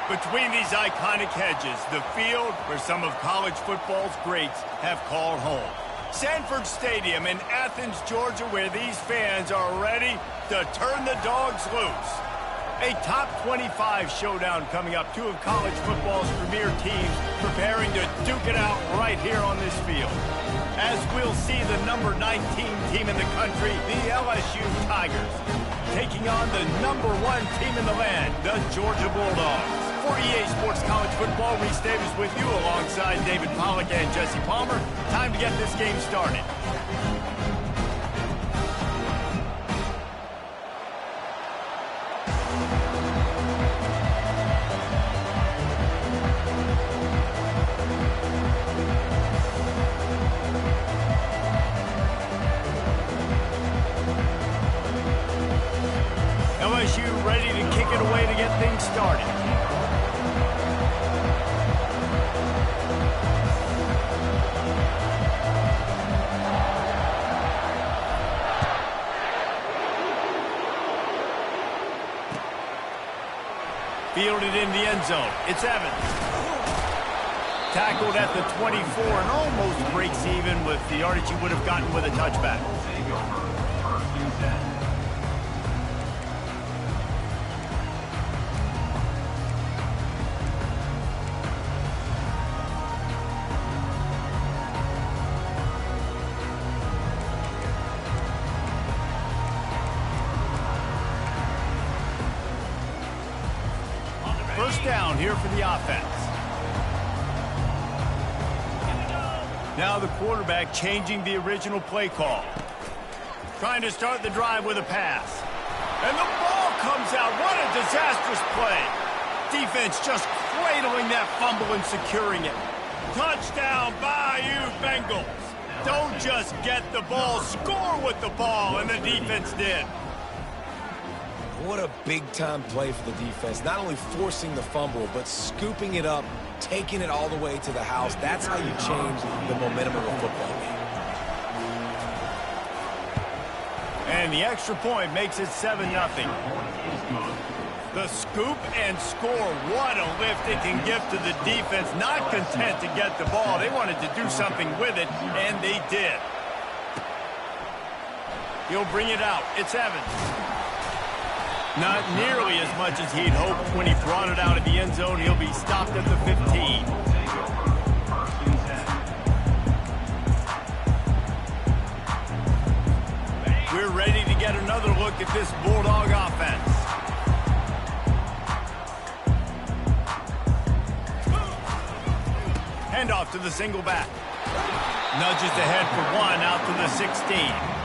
Between these iconic hedges, the field where some of college football's greats have called home. Sanford Stadium in Athens, Georgia, where these fans are ready to turn the dogs loose. A top 25 showdown coming up. Two of college football's premier teams preparing to duke it out right here on this field. As we'll see the number 19 team in the country, the LSU Tigers, taking on the number 1 team in the land, the Georgia Bulldogs. For EA Sports College Football, Reese Davis with you alongside David Pollack and Jesse Palmer. Time to get this game started. LSU ready to kick it away to get things started. Fielded in the end zone. It's Evans. Tackled at the 24 and almost breaks even with the yardage he would have gotten with a touchback. First down here for the offense. Now the quarterback changing the original play call. Trying to start the drive with a pass. And the ball comes out. What a disastrous play. Defense just cradling that fumble and securing it. Touchdown, Bayou Bengals. Don't just get the ball, score with the ball, and the defense did. What a big-time play for the defense. Not only forcing the fumble, but scooping it up, taking it all the way to the house. That's how you change the momentum of a football game. And the extra point makes it 7-0. The scoop and score. What a lift it can give to the defense. Not content to get the ball. They wanted to do something with it, and they did. He'll bring it out. It's Evans. Not nearly as much as he'd hoped when he brought it out of the end zone. He'll be stopped at the 15. We're ready to get another look at this Bulldog offense. Handoff to the single back. Nudges ahead for one out to the 16.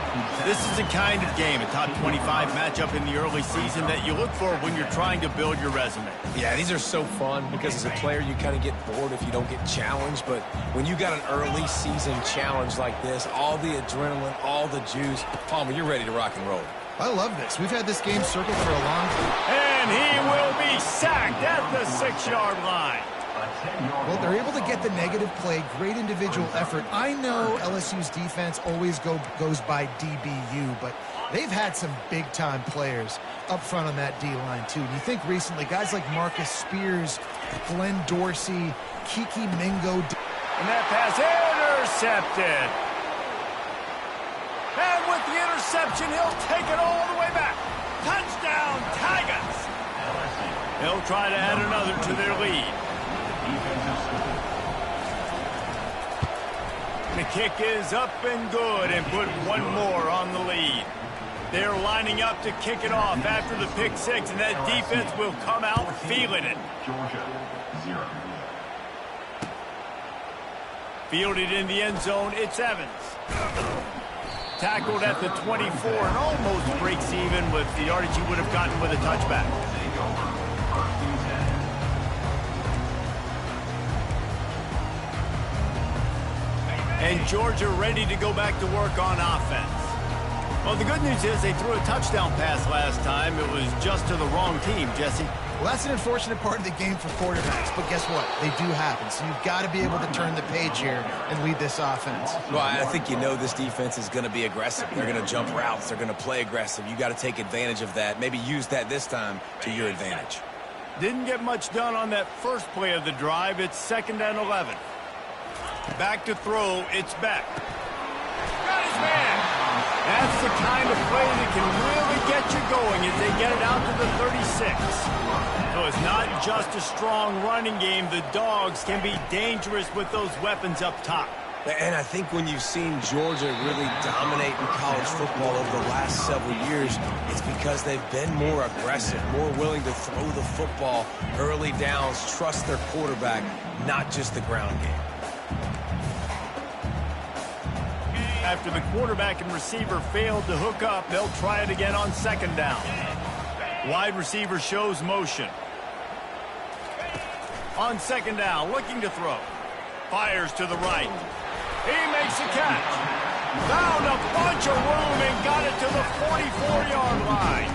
This is the kind of game, a top 25 matchup in the early season, that you look for when you're trying to build your resume. Yeah, these are so fun because as a player, you kind of get bored if you don't get challenged. But when you got an early season challenge like this, all the adrenaline, all the juice, Palmer, you're ready to rock and roll. I love this. We've had this game circled for a long time. And he will be sacked at the 6-yard line. Well, they're able to get the negative play, great individual effort. I know LSU's defense always goes by DBU, but they've had some big-time players up front on that D-line, too. And you think recently, guys like Marcus Spears, Glenn Dorsey, Kiki Mingo. And that pass intercepted. And with the interception, he'll take it all the way back. Touchdown, Tigers. They'll try to add another to their lead. The kick is up and good and put one more on the lead. They're lining up to kick it off after the pick six, and that defense will come out feeling it. Georgia, 0. Fielded in the end zone, it's Evans. Tackled at the 24 and almost breaks even with the yardage he would have gotten with a touchback. And Georgia ready to go back to work on offense. Well, the good news is they threw a touchdown pass last time. It was just to the wrong team, Jesse. Well, that's an unfortunate part of the game for quarterbacks, but guess what? They do happen, so you've got to be able to turn the page here and lead this offense. Well, I think you know this defense is going to be aggressive. They're going to jump routes. They're going to play aggressive. You got to take advantage of that. Maybe use that this time to your advantage. Didn't get much done on that first play of the drive. It's 2nd and 11. Back to throw. It's Beck. Got his man. That's the kind of play that can really get you going as they get it out to the 36. So it's not just a strong running game. The Dogs can be dangerous with those weapons up top. And I think when you've seen Georgia really dominate in college football over the last several years, it's because they've been more aggressive, more willing to throw the football early downs, trust their quarterback, not just the ground game. After the quarterback and receiver failed to hook up, they'll try it again on 2nd down. Wide receiver shows motion. On 2nd down, looking to throw. Fires to the right. He makes a catch. Found a bunch of room and got it to the 44-yard line.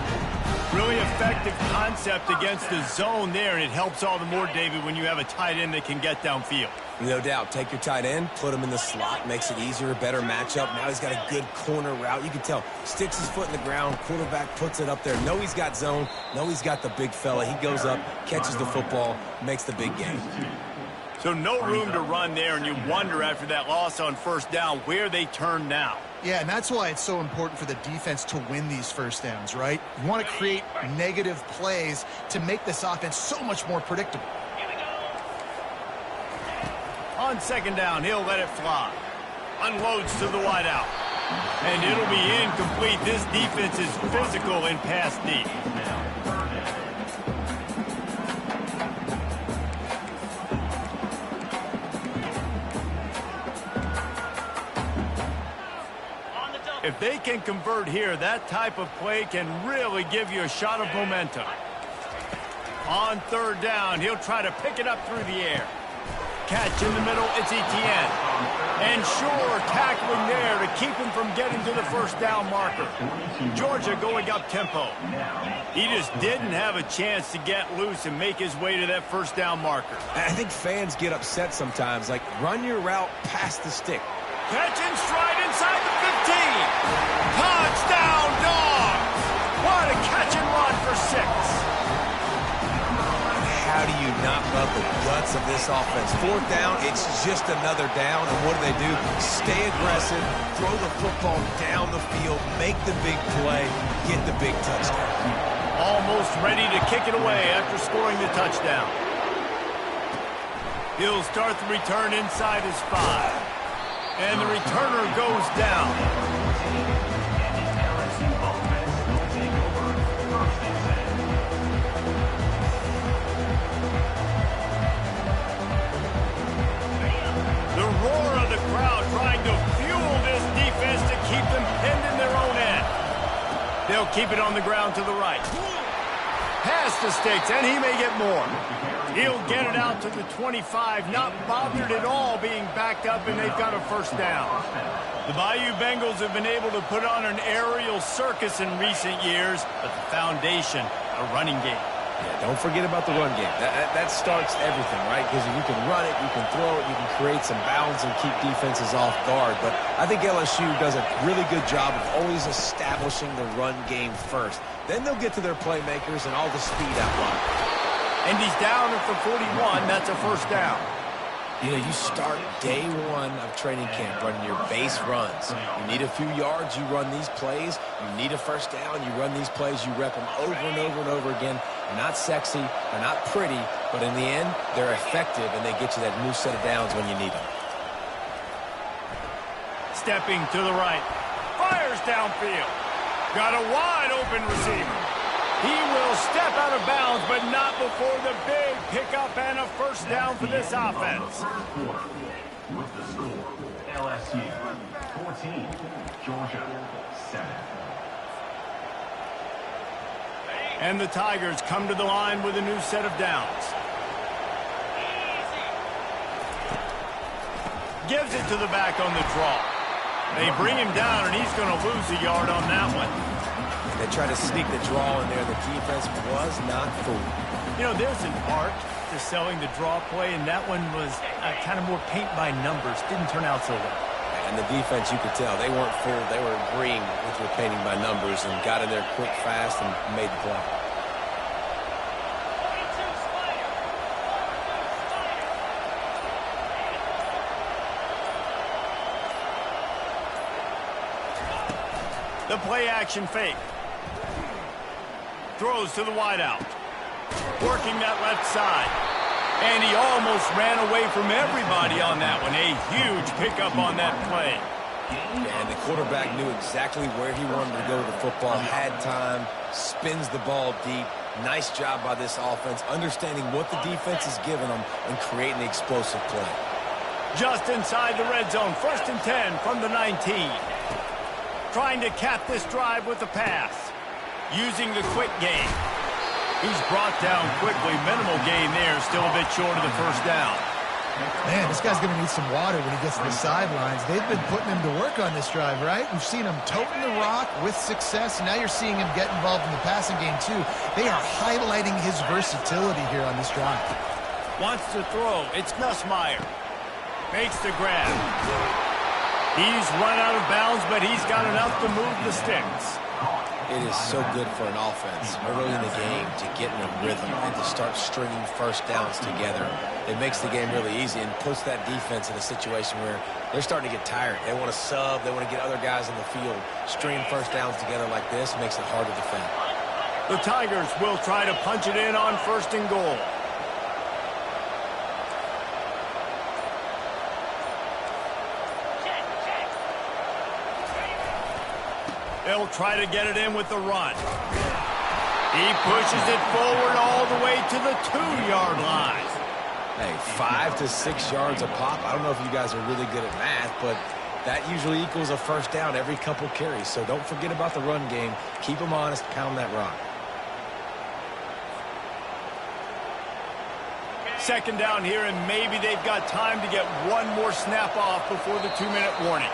Really effective concept against the zone there, and it helps all the more, David, when you have a tight end that can get downfield. No doubt. Take your tight end, put him in the slot, makes it easier, better matchup. Now he's got a good corner route. You can tell, sticks his foot in the ground, quarterback puts it up there. Know he's got zone, know he's got the big fella. He goes up, catches the football, makes the big game. So no room to run there, and you wonder after that loss on 1st down where they turn now. Yeah, and that's why it's so important for the defense to win these 1st downs, right? You want to create negative plays to make this offense so much more predictable. On 2nd down, he'll let it fly. Unloads to the wideout. And it'll be incomplete. This defense is physical in pass D. If they can convert here, that type of play can really give you a shot of momentum. On 3rd down, he'll try to pick it up through the air. Catch in the middle, it's Etienne. And sure, tackling there to keep him from getting to the 1st down marker. Georgia going up tempo. He just didn't have a chance to get loose and make his way to that 1st down marker. I think fans get upset sometimes, like run your route past the stick. Catch and stride inside the 15. Touchdown, Dogs! What a catch and run for 6. How do you not love the guts of this offense? 4th down, it's just another down, and what do? Stay aggressive, throw the football down the field, make the big play, get the big touchdown. Almost ready to kick it away after scoring the touchdown. He'll start the return inside his 5. And the returner goes down. The roar of the crowd trying to fuel this defense to keep them pinned in their own end. They'll keep it on the ground to the right. Past the sticks, and he may get more. He'll get it out to the 25, not bothered at all being backed up, and they've got a 1st down. The Bayou Bengals have been able to put on an aerial circus in recent years, but the foundation, a running game. Yeah, don't forget about the run game. That starts everything, right? Because if you can run it, you can throw it, you can create some balance and keep defenses off guard. But I think LSU does a really good job of always establishing the run game first. Then they'll get to their playmakers and all the speed out wide. And he's down at the 41. That's a 1st down. You know, you start day 1 of training camp running your base runs. You need a few yards, you run these plays. You need a 1st down, you run these plays. You rep them over and over and over again. They're not sexy, they're not pretty, but in the end, they're effective, and they get you that new set of downs when you need them. Stepping to the right. Fires downfield. Got a wide open receiver. He will step out of bounds, but not before the big pickup and a 1st down for this offense. With the score, LSU 14, Georgia 7. And the Tigers come to the line with a new set of downs. Gives it to the back on the draw. They bring him down, and he's going to lose a yard on that one. They try to sneak the draw in there. The defense was not fooled. You know, there's an art to selling the draw play, and that one was kind of more paint by numbers. Didn't turn out so well. And the defense, you could tell, they weren't fooled. They were agreeing with your painting by numbers and got in there quick, fast, and made the play. The play action fake. Throws to the wideout. Working that left side. And he almost ran away from everybody on that one. A huge pickup on that play. And the quarterback knew exactly where he wanted to go with the football, had time, spins the ball deep. Nice job by this offense, understanding what the defense is giving them and creating the explosive play. Just inside the red zone, 1st and 10 from the 19. Trying to cap this drive with a pass. Using the quick game. He's brought down quickly. Minimal gain there, still a bit short of the first down. Man, this guy's going to need some water when he gets to the sidelines. They've been putting him to work on this drive, right? We've seen him toting the rock with success, and now you're seeing him get involved in the passing game, too. They are highlighting his versatility here on this drive. Wants to throw. It's Nussmeier. Makes the grab. He's run out of bounds, but he's got enough to move the sticks. It is so good for an offense early in the game to get in a rhythm and to start stringing first downs together. It makes the game really easy and puts that defense in a situation where they're starting to get tired. They want to sub. They want to get other guys in the field. Stringing first downs together like this makes it hard to defend. The Tigers will try to punch it in on 1st and goal. They'll try to get it in with the run. He pushes it forward all the way to the 2-yard line. Hey, 5 to 6 yards a pop. I don't know if you guys are really good at math, but that usually equals a first down every couple carries. So don't forget about the run game. Keep them honest. Pound that rock. 2nd down here, and maybe they've got time to get one more snap off before the 2-minute warning.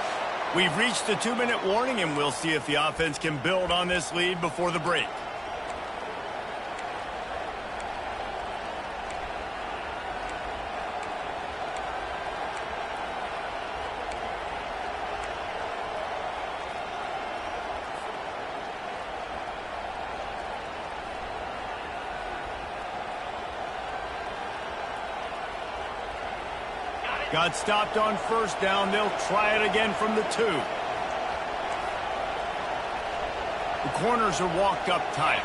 We've reached the 2-minute warning, and we'll see if the offense can build on this lead before the break. Got stopped on 1st down. They'll try it again from the 2. The corners are walked up tight.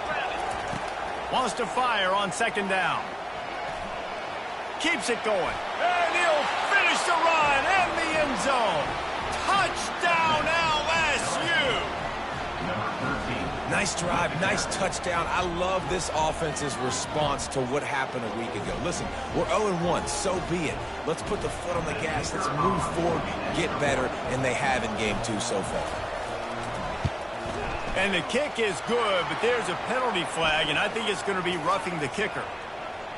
Wants to fire on 2nd down. Keeps it going. And he'll finish the run in the end zone. Touchdown LSU! Nice drive, nice touchdown. I love this offense's response to what happened a week ago. Listen, we're 0-1, so be it. Let's put the foot on the gas. Let's move forward, get better, and they have in game 2 so far. And the kick is good, but there's a penalty flag, and I think it's going to be roughing the kicker.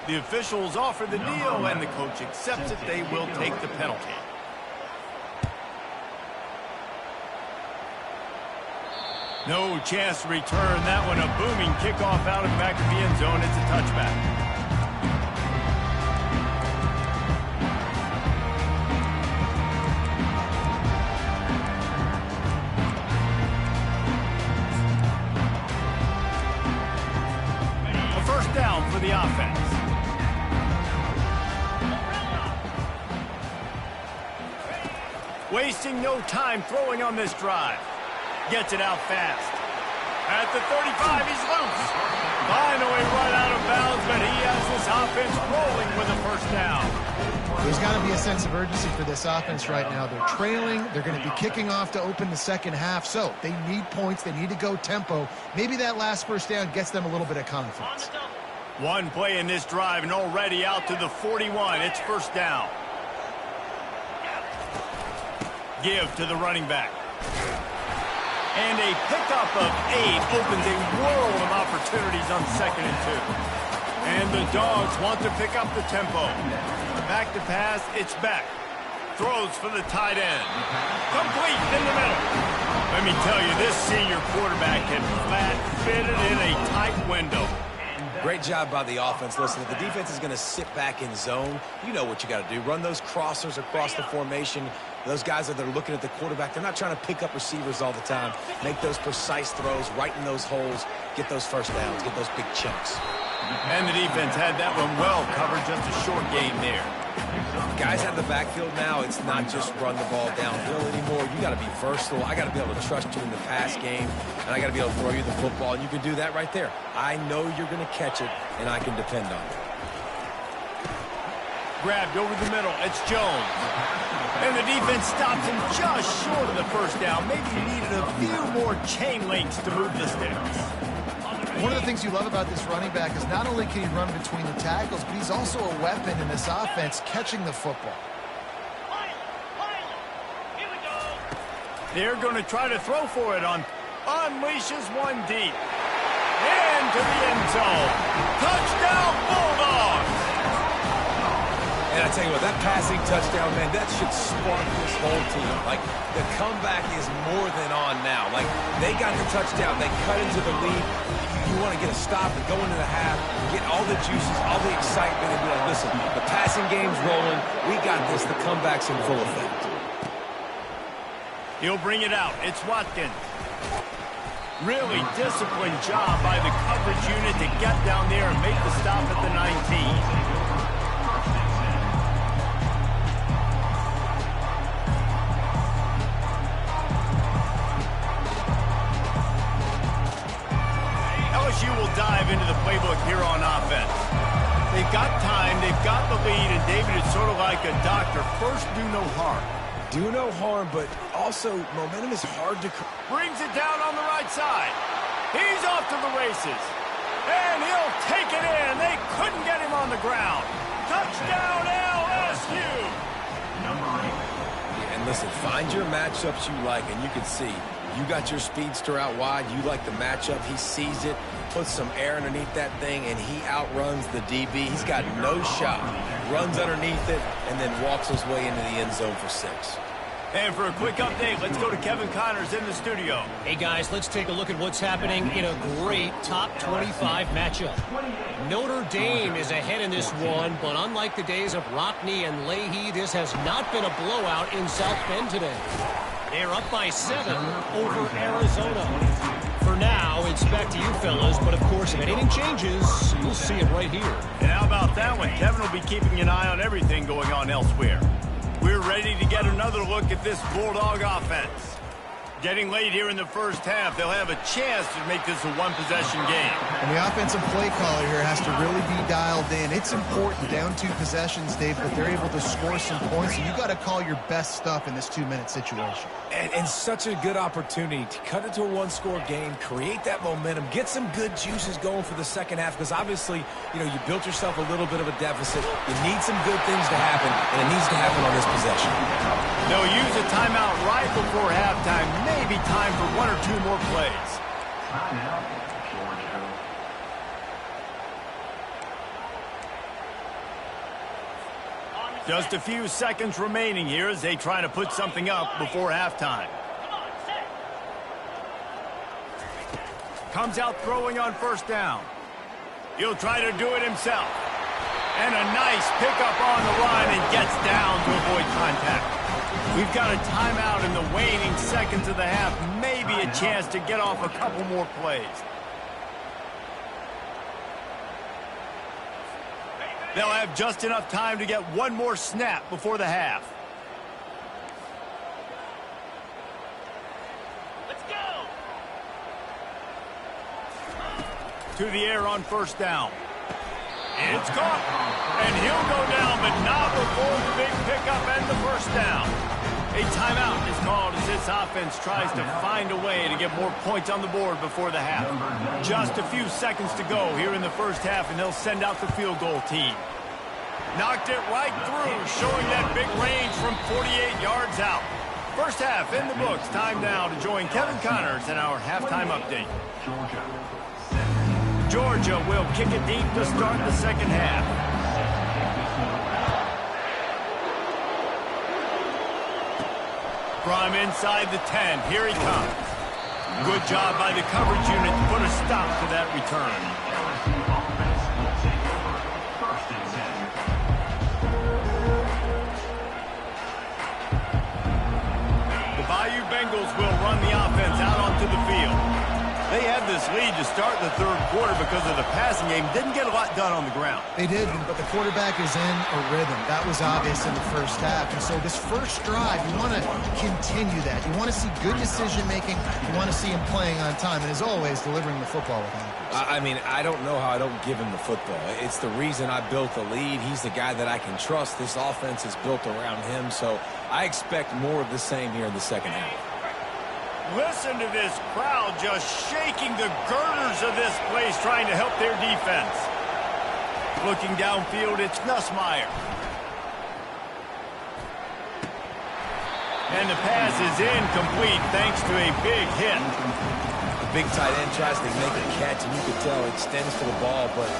The officials offer the deal, and the coach accepts it. They will take the penalty. No chance to return that one. A booming kickoff out of the back of the end zone. It's a touchback. A 1st down for the offense. Wasting no time throwing on this drive. Gets it out fast. At the 35, he's loose. Finally run out of bounds, but he has this offense rolling with a 1st down. There's got to be a sense of urgency for this offense right now. They're trailing. They're going to be kicking off to open the 2nd half. So they need points. They need to go tempo. Maybe that last 1st down gets them a little bit of confidence. One play in this drive and already out to the 41. It's 1st down. Give to the running back. And a pickup of 8 opens a world of opportunities on 2nd and 2. And the Dogs want to pick up the tempo. Back to pass, it's Beck. Throws for the tight end. Complete in the middle. Let me tell you, this senior quarterback can flat fit it in a tight window. Great job by the offense. Listen, if the defense is going to sit back in zone, you know what you got to do. Run those crossers across the formation. Those guys that are looking at the quarterback, they're not trying to pick up receivers all the time. Make those precise throws, right in those holes, get those 1st downs, get those big chunks. And the defense had that one well covered, just a short game there. Guys out of the backfield now, it's not just run the ball downhill anymore. You got to be versatile. I got to be able to trust you in the pass game, and I got to be able to throw you the football, and you can do that right there. I know you're going to catch it, and I can depend on it. Grabbed over the middle. It's Jones. And the defense stops him just short of the first down. Maybe he needed a few more chain links to move the sticks. One of the things you love about this running back is not only can he run between the tackles, but he's also a weapon in this offense catching the football. They're going to try to throw for it on unleashes one deep. Into the end zone. Touchdown Bulldogs! And I tell you what, that passing touchdown, man, that should spark this whole team. Like, the comeback is more than on now. Like, they got the touchdown. They cut into the lead. You want to get a stop and go into the half, get all the juices, all the excitement, and be like, listen, the passing game's rolling. We got this. The comeback's in full effect. He'll bring it out. It's Watkins. Really disciplined job by the coverage unit to get down there and make the stop at the 19. LSU will dive into the playbook here on offense. They've got time, they've got the lead, and David is sort of like a doctor. First, do no harm. Do no harm, but also momentum is hard to... Brings it down on the right side. He's off to the races. And he'll take it in. They couldn't get him on the ground. Touchdown, LSU! And listen, find your matchups you like, and you can see you got your speedster out wide. You like the matchup. He sees it, puts some air underneath that thing, and he outruns the DB. He's got no shot. Runs underneath it, and then walks his way into the end zone for 6. And for a quick update, let's go to Kevin Connors in the studio. Hey, guys, let's take a look at what's happening in a great top 25 matchup. Notre Dame is ahead in this one, but unlike the days of Rockney and Leahy, this has not been a blowout in South Bend today. They're up by 7 over Arizona. For now, it's back to you fellas, but of course, if anything changes, you'll see it right here. And how about that one? Kevin will be keeping an eye on everything going on elsewhere. We're ready to get another look at this Bulldog offense. Getting late here in the first half, they'll have a chance to make this a one-possession game. And the offensive play caller here has to really be dialed in. It's important, down 2 possessions, Dave, but they're able to score some points. So you got to call your best stuff in this 2-minute situation. And such a good opportunity to cut into a one-score game, create that momentum, get some good juices going for the second half, because obviously, you know, you built yourself a little bit of a deficit. You need some good things to happen, and it needs to happen on this possession. They'll use a timeout right before halftime. Maybe time for 1 or 2 more plays. Timeout, Georgia. Just a few seconds remaining here as they try to put something up before halftime. Comes out throwing on first down. He'll try to do it himself. And a nice pickup on the line and gets down to avoid contact. We've got a timeout in the waning seconds of the half. Maybe a chance to get off a couple more plays. They'll have just enough time to get one more snap before the half. Let's go! To the air on first down. It's caught. And he'll go down, but not before the big pickup and the first down. A timeout is called as this offense tries to find a way to get more points on the board before the half. Just a few seconds to go here in the first half, and they'll send out the field goal team. Knocked it right through, showing that big range from 48 yards out. First half in the books. Time now to join Kevin Connors in our halftime update. Georgia will kick it deep to start the second half. From inside the 10, here he comes. Good job by the coverage unit to put a stop to that return. The Bayou Bengals will run the offense out onto the field. They had this lead to start the third quarter because of the passing game. Didn't get a lot done on the ground. They did, but the quarterback is in a rhythm. That was obvious in the first half. And so this first drive, you want to continue that. You want to see good decision-making. You want to see him playing on time. And as always, delivering the football with accuracy. I mean, I don't know how I don't give him the football. It's the reason I built the lead. He's the guy that I can trust. This offense is built around him, so I expect more of the same here in the second half. Listen to this crowd just shaking the girders of this place, trying to help their defense. Looking downfield, it's Nussmeier. And the pass is incomplete thanks to a big hit. The big tight end tries to make a catch, and you can tell it extends for the ball, but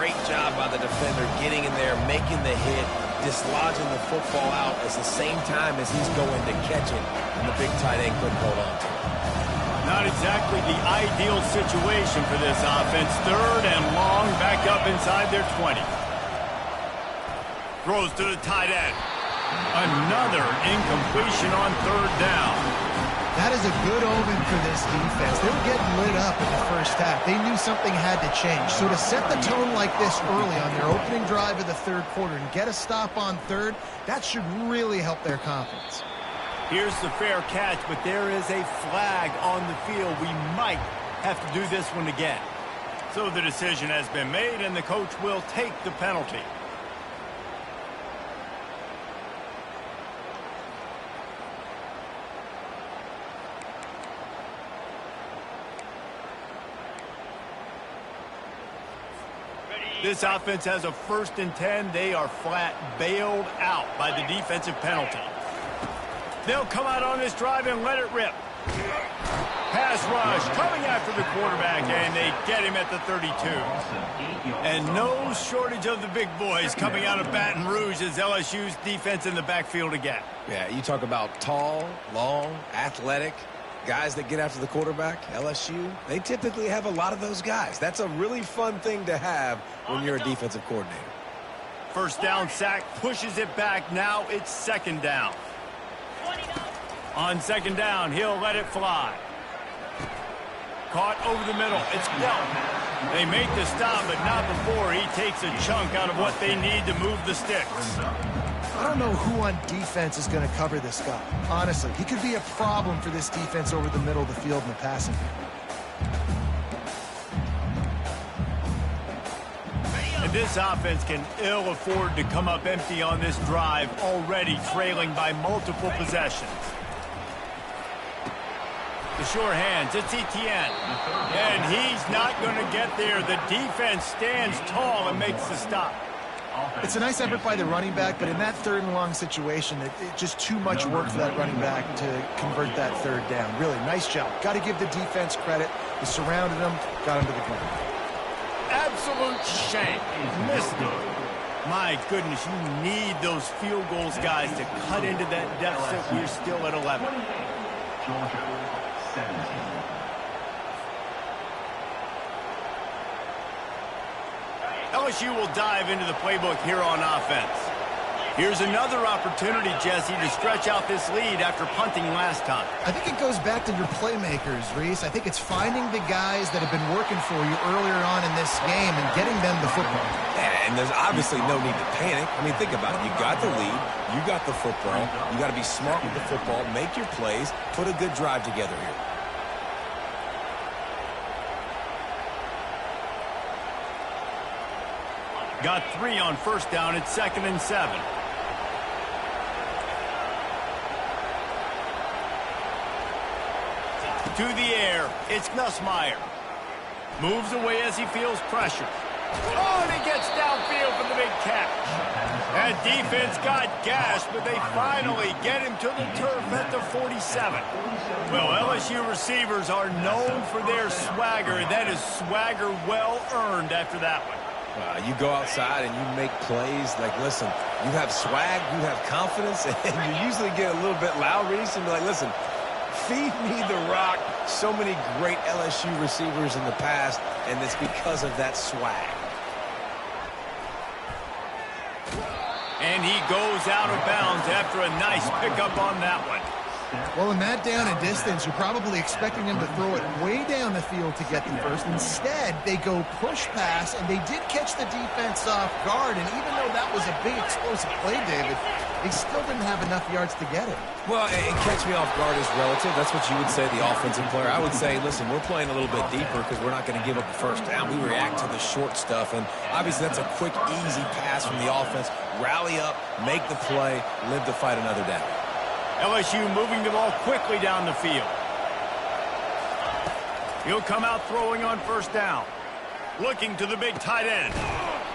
great job by the defender getting in there, making the hit, dislodging the football out at the same time as he's going to catch it, and the big tight end couldn't hold on to it. Not exactly the ideal situation for this offense. Third and long, back up inside their 20. Throws to the tight end. Another incompletion on third down. That is a good omen for this defense. They were getting lit up in the first half. They knew something had to change. So to set the tone like this early on their opening drive of the third quarter and get a stop on third, that should really help their confidence. Here's the fair catch, but there is a flag on the field. We might have to do this one again. So the decision has been made, and the coach will take the penalty. This offense has a 1st and 10. They are flat bailed out by the defensive penalty. They'll come out on this drive and let it rip. Pass rush coming after the quarterback, and they get him at the 32. And no shortage of the big boys coming out of Baton Rouge as LSU's defense in the backfield again. Yeah, you talk about tall, long, athletic guys that get after the quarterback. LSU, they typically have a lot of those guys. That's a really fun thing to have when you're a defensive coordinator. First down sack, pushes it back. Now it's second down. On second down, he'll let it fly. Caught over the middle. It's dealt. They make the stop, but not before he takes a chunk out of what they need to move the sticks. I don't know who on defense is going to cover this guy. Honestly, he could be a problem for this defense over the middle of the field in the passing game. And this offense can ill afford to come up empty on this drive, already trailing by multiple possessions. The sure hands, it's Etienne. And he's not going to get there. The defense stands tall and makes the stop. It's a nice effort by the running back, but in that third and long situation, it's just too much work for that running back to convert that third down. Really, nice job. Got to give the defense credit. They surrounded him, got him to the ground. Absolute shame. Missed it. My goodness, you need those field goals, guys, to cut into that deficit. We're still at 11. Georgia, 17. LSU will dive into the playbook here on offense. Here's another opportunity, Jesse, to stretch out this lead after punting last time. I think it goes back to your playmakers, Reese. I think it's finding the guys that have been working for you earlier on in this game and getting them the football. Yeah, and there's obviously no need to panic. I mean, think about it. You got the lead. You got the football. You got to be smart with the football. Make your plays. Put a good drive together here. Got 3 on first down. It's 2nd and 7. To the air. It's Nussmeier. Moves away as he feels pressure. Oh, and he gets downfield for the big catch. That defense got gashed, but they finally get him to the turf at the 47. Well, LSU receivers are known for their swagger. That is swagger well earned after that one. You go outside and you make plays. Like, listen, you have swag, you have confidence, and you usually get a little bit loud, Reese, and be like, listen, feed me the rock. So many great LSU receivers in the past, and it's because of that swag. And he goes out of bounds after a nice pickup on that one. Well, in that down and distance, you're probably expecting them to throw it way down the field to get the first. Instead, they go push pass, and they did catch the defense off guard. And even though that was a big explosive play, David, they still didn't have enough yards to get it. Well, and catch me off guard is relative. That's what you would say, the offensive player. I would say, listen, we're playing a little bit deeper because we're not going to give up the first down. We react to the short stuff, and obviously that's a quick, easy pass from the offense. Rally up, make the play, live to fight another down. LSU moving the ball quickly down the field. He'll come out throwing on first down. Looking to the big tight end.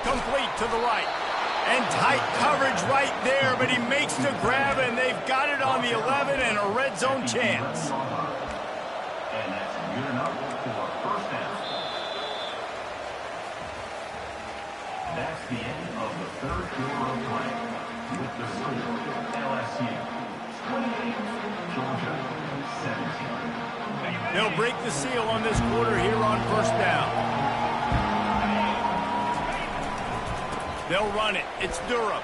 Complete to the right. And tight coverage right there, but he makes the grab, and they've got it on the 11 and a red zone chance. And that's good enough for first down. That's the end of the third quarter of play. With the score, LSU 28, Georgia 17. They'll break the seal on this quarter here on first down. They'll run it. It's Durham.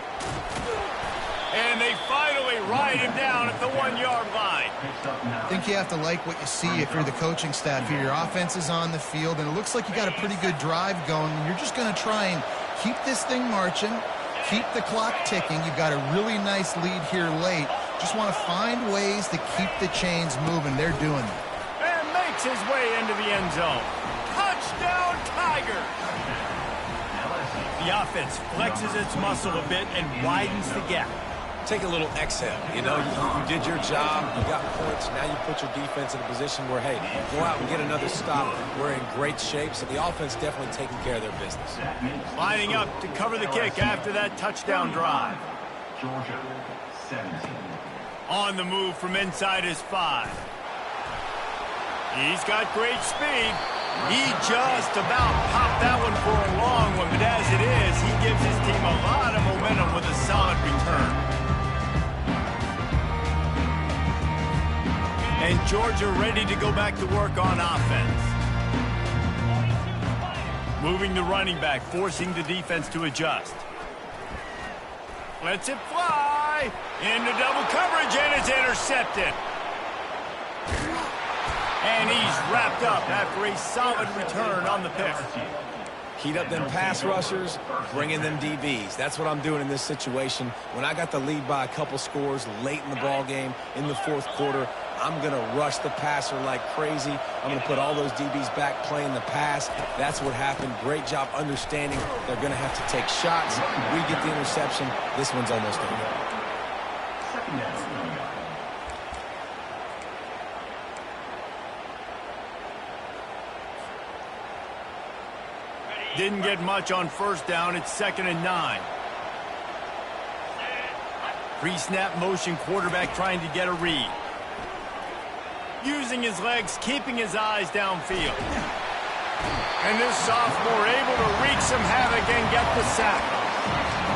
And they finally ride him down at the 1-yard line. I think you have to like what you see if you're the coaching staff here. Your offense is on the field, and it looks like you got a pretty good drive going. You're just going to try and keep this thing marching, keep the clock ticking. You've got a really nice lead here late. Just want to find ways to keep the chains moving. They're doing it. And makes his way into the end zone. Touchdown, Tigers! The offense flexes its muscle a bit and widens the gap. Take a little exhale. You know, you did your job. You got points. Now you put your defense in a position where, hey, go out and get another stop. We're in great shape, so the offense definitely taking care of their business. Lining up to cover the kick after that touchdown drive. Georgia 17. On the move from inside his 5. He's got great speed. He just about popped that one for a long one, but as it is, he gives his team a lot of momentum with a solid return. And Georgia ready to go back to work on offense. Moving the running back, forcing the defense to adjust. Lets it fly. Into double coverage, and it's intercepted. And he's wrapped up after a solid return on the pick. Heat up them pass rushers, bring in them DBs. That's what I'm doing in this situation. When I got the lead by a couple scores late in the ball game, in the fourth quarter, I'm going to rush the passer like crazy. I'm going to put all those DBs back playing the pass. That's what happened. Great job understanding they're going to have to take shots. We get the interception. This one's almost over. Second down. Didn't get much on first down. It's 2nd and 9. Pre-snap motion quarterback trying to get a read. Using his legs, keeping his eyes downfield. And this sophomore able to wreak some havoc and get the sack.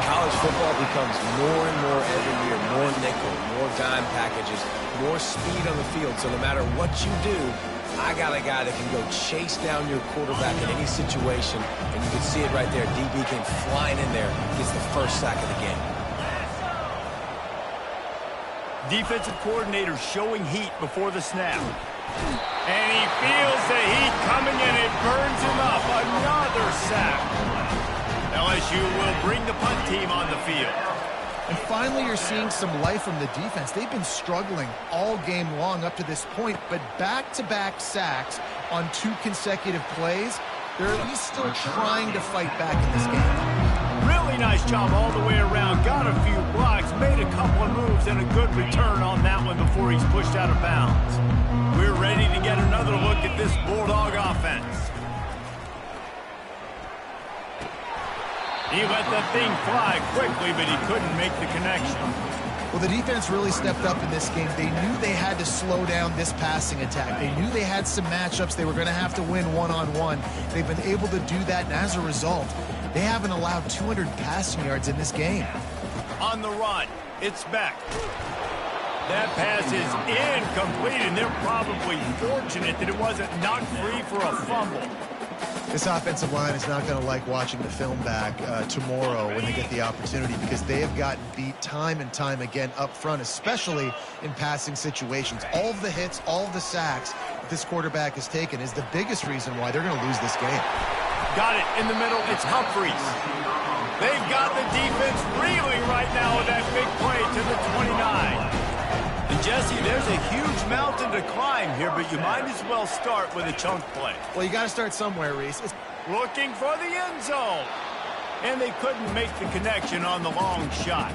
College football becomes more and more every year, more nickel, more dime packages, more speed on the field. So no matter what you do, I got a guy that can go chase down your quarterback in any situation, and you can see it right there. DB came flying in there, gets the first sack of the game. Defensive coordinator showing heat before the snap. And he feels the heat coming in. It burns him up. Another sack. LSU will bring the punt team on the field. And finally, you're seeing some life from the defense. They've been struggling all game long up to this point, but back-to-back sacks on 2 consecutive plays, they're at least still trying to fight back in this game. Really nice job all the way around. Got a few blocks, made a couple of moves, and a good return on that one before he's pushed out of bounds. We're ready to get another look at this Bulldog offense. He let the thing fly quickly, but he couldn't make the connection. Well, the defense really stepped up in this game. They knew they had to slow down this passing attack. They knew they had some matchups they were going to have to win one-on-one. They've been able to do that, and as a result, they haven't allowed 200 passing yards in this game. On the run, it's back. That pass is incomplete, and they're probably fortunate that it wasn't knocked free for a fumble. This offensive line is not going to like watching the film back tomorrow when they get the opportunity, because they have gotten beat time and time again up front, especially in passing situations. All of the hits, all of the sacks that this quarterback has taken is the biggest reason why they're going to lose this game. Got it in the middle. It's Humphries. They've got the defense reeling right now with that big play to the 29. And Jesse, there's a huge mountain to climb here, but you might as well start with a chunk play. Well, you got to start somewhere, Reese. Looking for the end zone. And they couldn't make the connection on the long shot.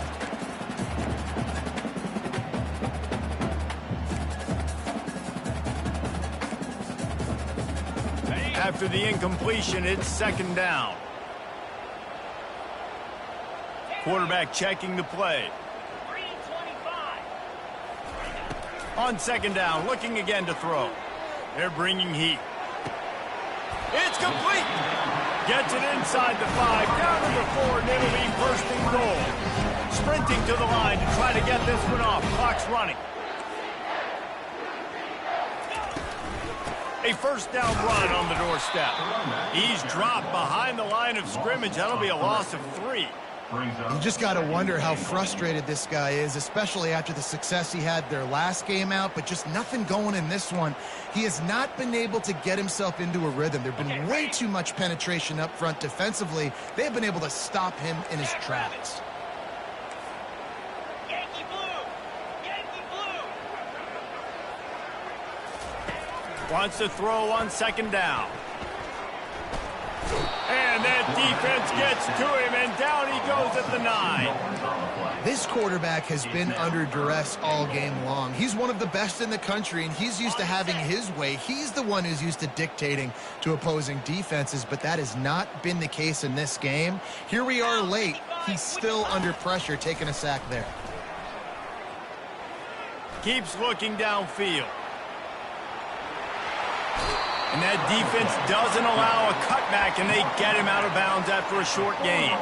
After the incompletion, it's second down. Quarterback checking the play. On second down, looking again to throw. They're bringing heat. It's complete. Gets it inside the 5, down to the 4, and it'll be first and goal. Sprinting to the line to try to get this one off. Clock's running. A first down run on the doorstep. He's dropped behind the line of scrimmage. That'll be a loss of 3. You just got to wonder how frustrated this guy is, especially after the success he had their last game out, but just nothing going in this one. He has not been able to get himself into a rhythm. There's been way too much penetration up front defensively. They've been able to stop him in his tracks. Yankee blue! Yankee blue! Wants to throw on second down. And that defense gets to him, and down he goes at the 9. This quarterback has been under duress all game long. He's one of the best in the country, and he's used to having his way. He's the one who's used to dictating to opposing defenses, but that has not been the case in this game. Here we are late. He's still under pressure, taking a sack there. Keeps looking downfield. And that defense doesn't allow a cutback, and they get him out of bounds after a short gain.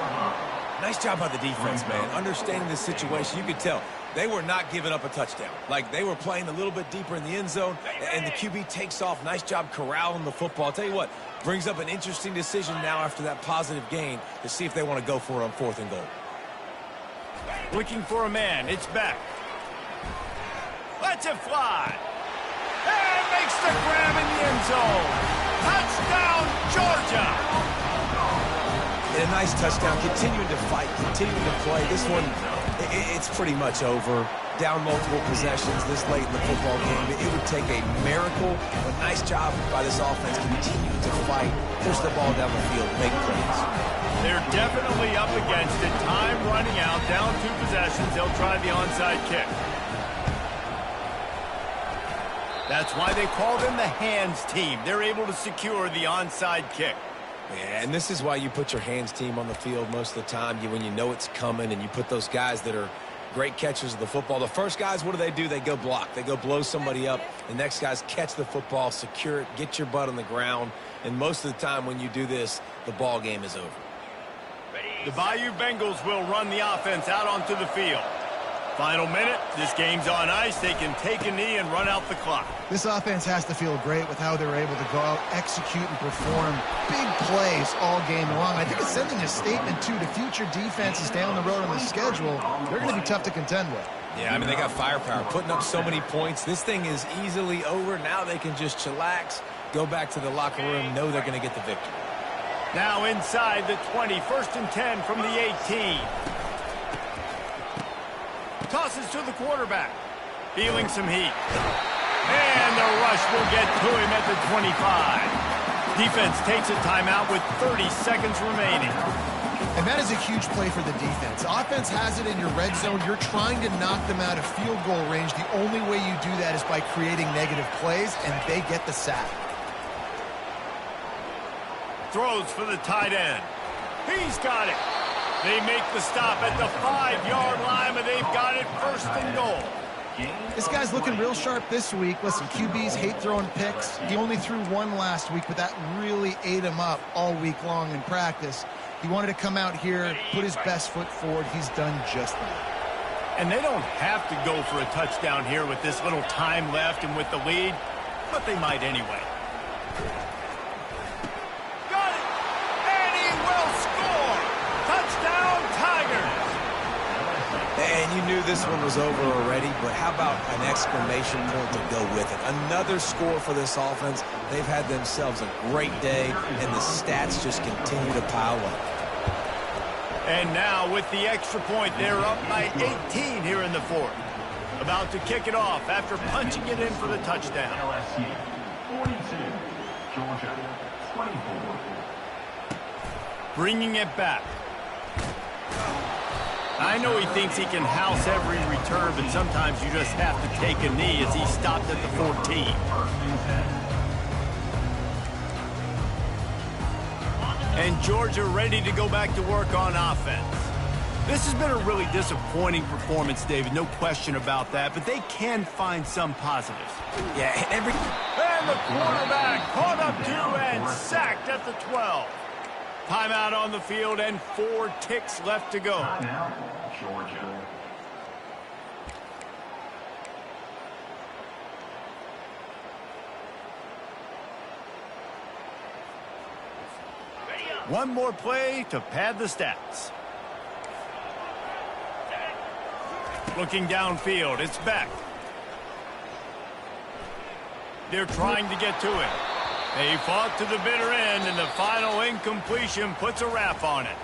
Nice job by the defense, man. Understanding the situation, you could tell they were not giving up a touchdown. Like, they were playing a little bit deeper in the end zone, and the QB takes off. Nice job corralling the football. I'll tell you what, brings up an interesting decision now after that positive gain to see if they want to go for it on 4th and goal. Looking for a man. It's back. Lets it fly. And makes the grab in the end zone. Touchdown, Georgia. And a nice touchdown. Continuing to fight, continuing to play. This one, it's pretty much over. Down multiple possessions this late in the football game. It would take a miracle. A nice job by this offense. Continuing to fight, push the ball down the field, make plays. They're definitely up against it. Time running out. Down 2 possessions. They'll try the onside kick. That's why they call them the hands team. They're able to secure the onside kick. Yeah, and this is why you put your hands team on the field most of the time. When you know it's coming, and you put those guys that are great catchers of the football. The first guys, what do? They go block. They go blow somebody up. The next guys catch the football, secure it, get your butt on the ground. And most of the time when you do this, the ball game is over. The Bayou Bengals will run the offense out onto the field. Final minute. This game's on ice. They can take a knee and run out the clock. This offense has to feel great with how they're able to go out, execute, and perform big plays all game long. I think it's sending a statement, too, to future defenses down the road on the schedule. They're going to be tough to contend with. Yeah, I mean, they got firepower, putting up so many points. This thing is easily over. Now they can just chillax, go back to the locker room, know they're going to get the victory. Now inside the 20, 1st and 10 from the 18. Tosses to the quarterback. Feeling some heat. And the rush will get to him at the 25. Defense takes a timeout with 30 seconds remaining. And that is a huge play for the defense. Offense has it in your red zone. You're trying to knock them out of field goal range. The only way you do that is by creating negative plays, and they get the sack. Throws for the tight end. He's got it. They make the stop at the 5-yard line, but they've got it 1st and goal. This guy's looking real sharp this week. Listen, QBs hate throwing picks. He only threw one last week, but that really ate him up all week long in practice. He wanted to come out here, put his best foot forward. He's done just that. And they don't have to go for a touchdown here with this little time left and with the lead, but they might anyway. Got And you knew this one was over already, but how about an exclamation point to go with it? Another score for this offense. They've had themselves a great day, and the stats just continue to pile up. And now with the extra point, they're up by 18 here in the fourth. About to kick it off after punching it in for the touchdown. LSU 42, Georgia 24. Bringing it back. I know he thinks he can house every return, but sometimes you just have to take a knee as he stopped at the 14. And Georgia ready to go back to work on offense. This has been a really disappointing performance, David, no question about that, but they can find some positives. Yeah, And the quarterback caught up to and sacked at the 12. Timeout on the field and 4 ticks left to go. Timeout, Georgia. One more play to pad the stats. Looking downfield, it's Beck. They're trying to get to it. They fought to the bitter end, and the final incompletion puts a wrap on it.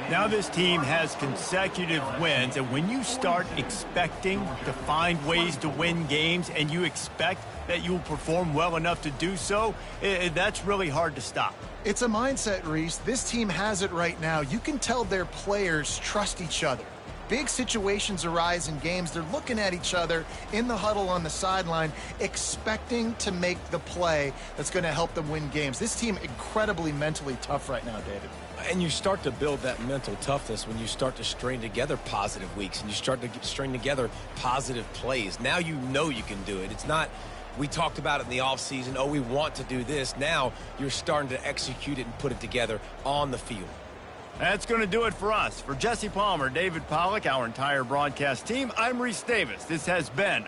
Now this team has consecutive wins, and when you start expecting to find ways to win games and you expect that you will perform well enough to do so, that's really hard to stop. It's a mindset, Reese. This team has it right now. You can tell their players trust each other. Big situations arise in games. They're looking at each other in the huddle on the sideline, expecting to make the play that's going to help them win games. This team incredibly mentally tough right now, David. And you start to build that mental toughness when you start to string together positive weeks and you start to string together positive plays. Now you know you can do it. It's not, we talked about it in the offseason, oh, we want to do this. Now you're starting to execute it and put it together on the field. That's going to do it for us. For Jesse Palmer, David Pollack, our entire broadcast team, I'm Reese Davis. This has been